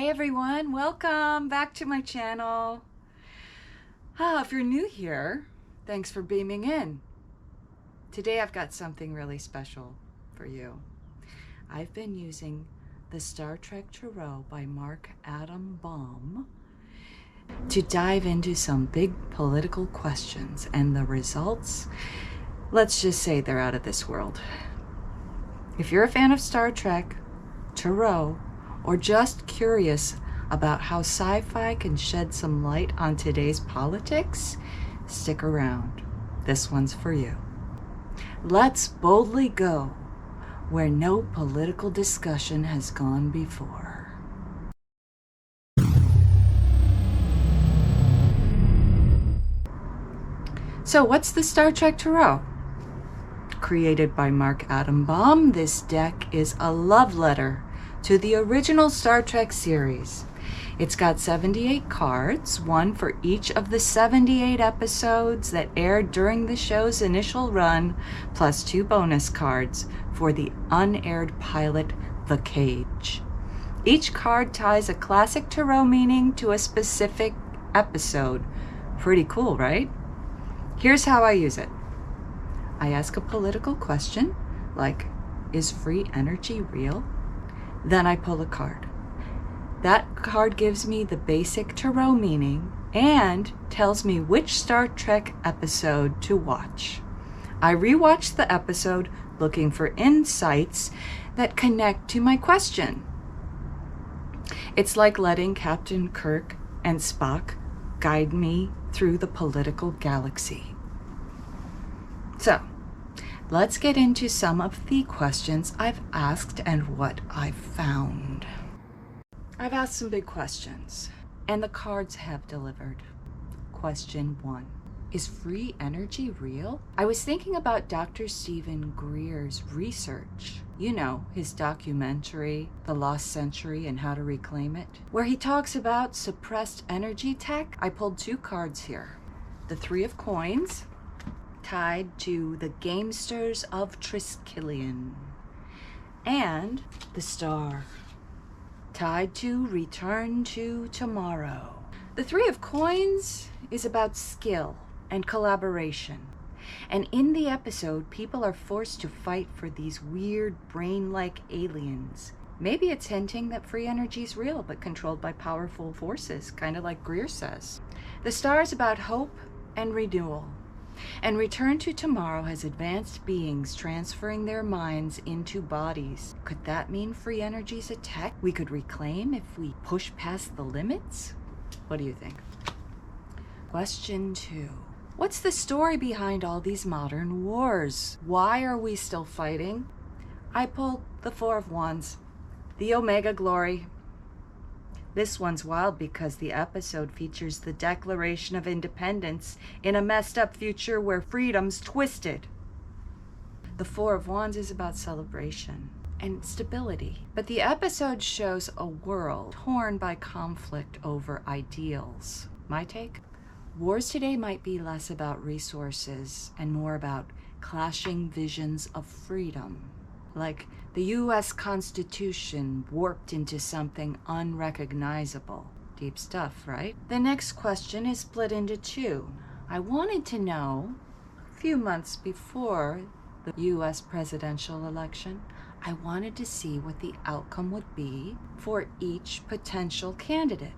Hey everyone, welcome back to my channel. If you're new here, thanks for beaming in. Today I've got something really special for you. I've been using the Star Trek Tarot by Mark Adam Baum to dive into some big political questions, and the results, let's just say they're out of this world. If you're a fan of Star Trek, Tarot, or just curious about how sci-fi can shed some light on today's politics, stick around. This one's for you. Let's boldly go where no political discussion has gone before. So what's the Star Trek Tarot? Created by Mark Adam Baum, this deck is a love letter to the original Star Trek series. It's got 78 cards, one for each of the 78 episodes that aired during the show's initial run, plus 2 bonus cards for the unaired pilot, The Cage. Each card ties a classic tarot meaning to a specific episode. Pretty cool, right? Here's how I use it. I ask a political question, like, is free energy real? Then I pull a card. That card gives me the basic tarot meaning and tells me which Star Trek episode to watch. I rewatch the episode looking for insights that connect to my question. It's like letting Captain Kirk and Spock guide me through the political galaxy. So, let's get into some of the questions I've asked and what I've found. I've asked some big questions, and the cards have delivered. Question 1. Is free energy real? I was thinking about Dr. Stephen Greer's research. You know, his documentary, The Lost Century and How to Reclaim It, where he talks about suppressed energy tech. I pulled 2 cards here. The 3 of Coins, tied to the gamesters of Triskelion, and the Star, tied to Return to Tomorrow. The 3 of Coins is about skill and collaboration, and in the episode, people are forced to fight for these weird brain-like aliens. Maybe it's hinting that free energy is real, but controlled by powerful forces, kind of like Greer says. The Star is about hope and renewal. And Return to Tomorrow has advanced beings transferring their minds into bodies. Could that mean free energy's a tech we could reclaim if we push past the limits? What do you think? Question 2. What's the story behind all these modern wars? Why are we still fighting? I pulled the 4 of Wands, the Omega Glory. This one's wild because the episode features the Declaration of Independence in a messed up future where freedom's twisted. The 4 of Wands is about celebration and stability, but the episode shows a world torn by conflict over ideals. My take? Wars today might be less about resources and more about clashing visions of freedom. Like the U.S. Constitution warped into something unrecognizable. Deep stuff, right? The next question is split into 2. I wanted to know, a few months before the U.S. presidential election, I wanted to see what the outcome would be for each potential candidate.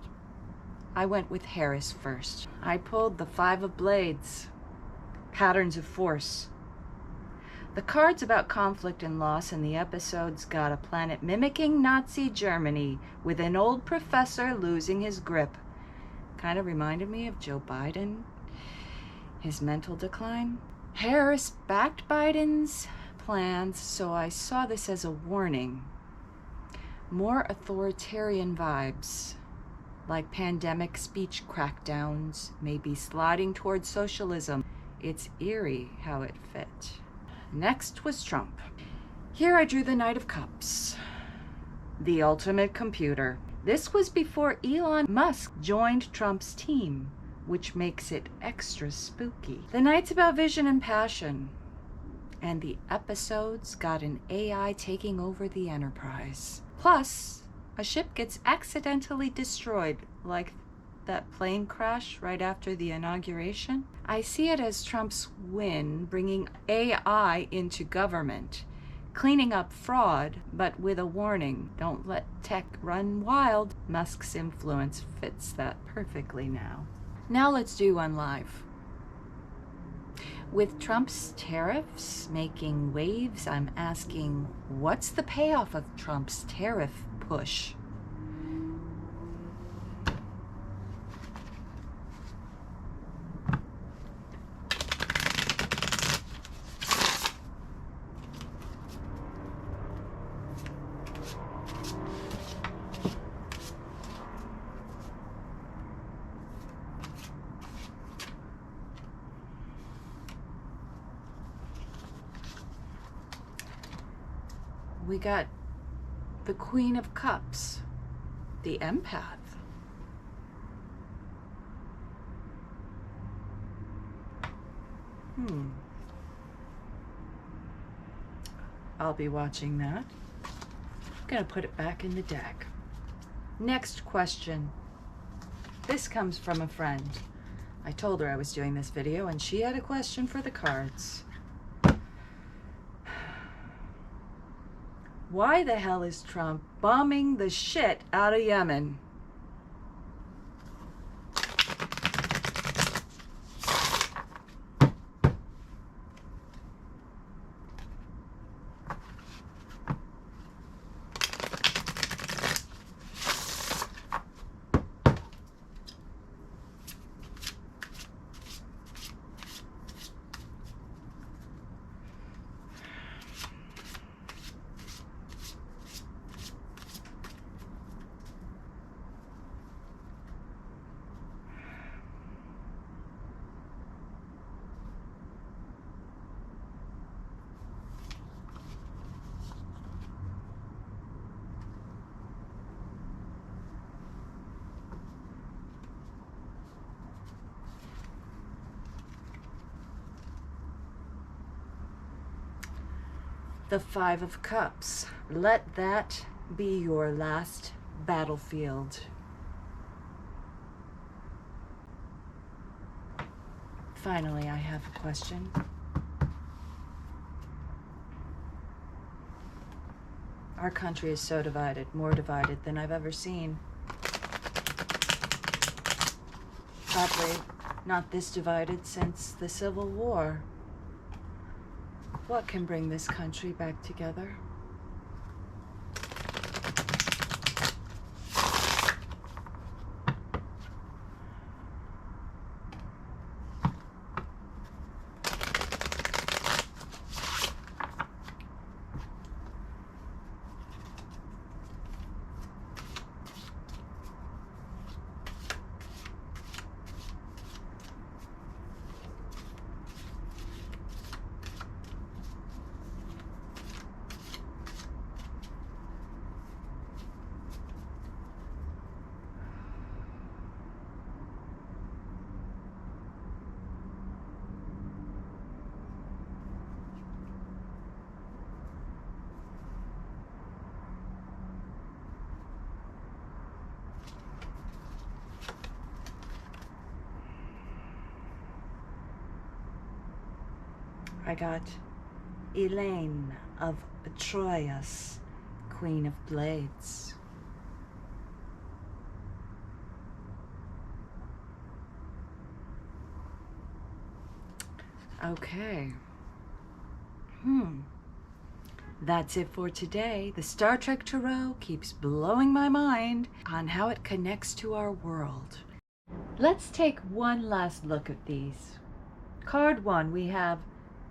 I went with Harris first. I pulled the 5 of Blades, Patterns of Force. The card's about conflict and loss, and the episode's got a planet mimicking Nazi Germany with an old professor losing his grip. Kind of reminded me of Joe Biden, his mental decline. Harris backed Biden's plans, so I saw this as a warning. More authoritarian vibes, like pandemic speech crackdowns, maybe sliding towards socialism. It's eerie how it fit. Next was Trump. Here I drew the Knight of Cups, the ultimate computer. This was before Elon Musk joined Trump's team, which makes it extra spooky. The Knight's about vision and passion, and the episodes got an AI taking over the Enterprise. Plus, a ship gets accidentally destroyed, like that plane crash right after the inauguration. I see it as Trump's win, bringing AI into government, cleaning up fraud, but with a warning: don't let tech run wild. Musk's influence fits that perfectly now. Now let's do one live. With Trump's tariffs making waves, I'm asking, what's the payoff of Trump's tariff push? We got the Queen of Cups, the empath. I'll be watching that. I'm gonna put it back in the deck. Next question. This comes from a friend. I told her I was doing this video and she had a question for the cards. Why the hell is Trump bombing the shit out of Yemen? The Five of Cups. Let that be your last battlefield. Finally, I have a question. Our country is so divided, more divided than I've ever seen. Oddly, not this divided since the Civil War. What can bring this country back together? I got Elaine of Troyes, Queen of Blades. Okay. That's it for today. The Star Trek Tarot keeps blowing my mind on how it connects to our world. Let's take one last look at these. Card 1, we have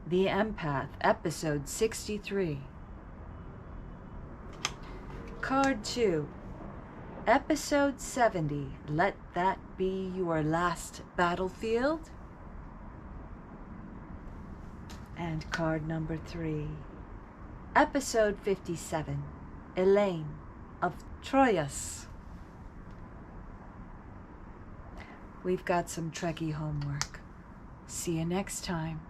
The Empath, episode 63. Card 2, episode 70, Let That Be Your Last Battlefield. And card number 3, episode 57, Elaine of Troyes. We've got some Trekkie homework. See you next time.